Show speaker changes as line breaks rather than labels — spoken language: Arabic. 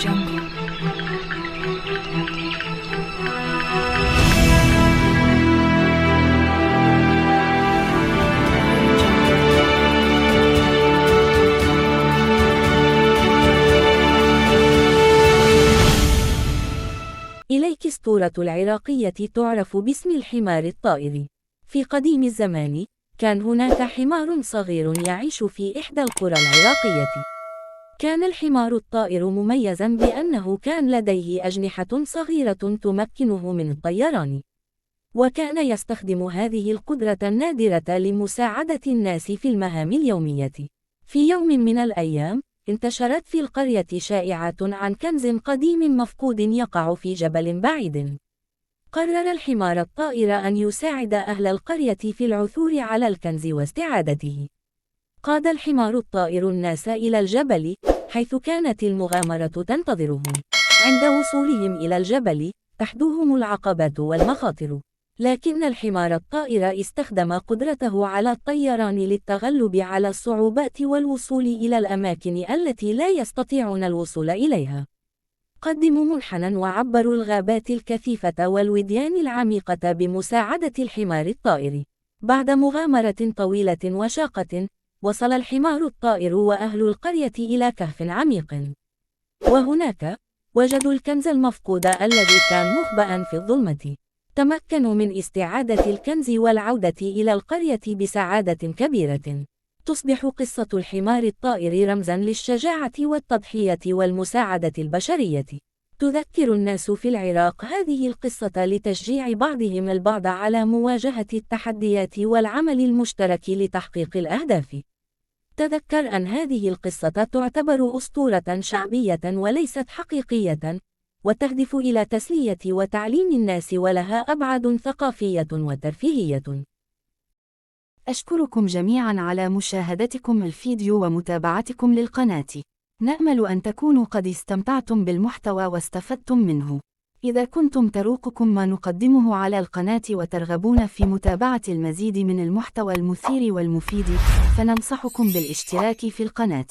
jungle.
إليك اسطورة العراقية تعرف باسم الحمار الطائر. في قديم الزمان، كان هناك حمار صغير يعيش في إحدى القرى العراقية. كان الحمار الطائر مميزا بأنه كان لديه أجنحة صغيرة تمكنه من الطيران. وكان يستخدم هذه القدرة النادرة لمساعدة الناس في المهام اليومية. في يوم من الأيام، انتشرت في القرية شائعات عن كنز قديم مفقود يقع في جبل بعيد. قرر الحمار الطائر أن يساعد أهل القرية في العثور على الكنز واستعادته. قاد الحمار الطائر الناس إلى الجبل، حيث كانت المغامرة تنتظرهم. عند وصولهم إلى الجبل، تحدوهم العقبات والمخاطر. لكن الحمار الطائر استخدم قدرته على الطيران للتغلب على الصعوبات والوصول إلى الأماكن التي لا يستطيعون الوصول إليها. قدموا منحنى وعبروا الغابات الكثيفة والوديان العميقة بمساعدة الحمار الطائر. بعد مغامرة طويلة وشاقة، وصل الحمار الطائر وأهل القرية إلى كهف عميق. وهناك، وجدوا الكنز المفقود الذي كان مخبأ في الظلمة. تمكنوا من استعادة الكنز والعودة إلى القرية بسعادة كبيرة. تصبح قصة الحمار الطائر رمزاً للشجاعة والتضحية والمساعدة البشرية. تذكر الناس في العراق هذه القصة لتشجيع بعضهم البعض على مواجهة التحديات والعمل المشترك لتحقيق الأهداف. تذكر أن هذه القصة تعتبر أسطورة شعبية وليست حقيقية، وتهدف إلى تسلية وتعليم الناس، ولها أبعاد ثقافية وترفيهية.
أشكركم جميعا على مشاهدتكم الفيديو ومتابعتكم للقناة. نأمل أن تكونوا قد استمتعتم بالمحتوى واستفدتم منه. إذا كنتم تروقكم ما نقدمه على القناة وترغبون في متابعة المزيد من المحتوى المثير والمفيد، فننصحكم بالاشتراك في القناة.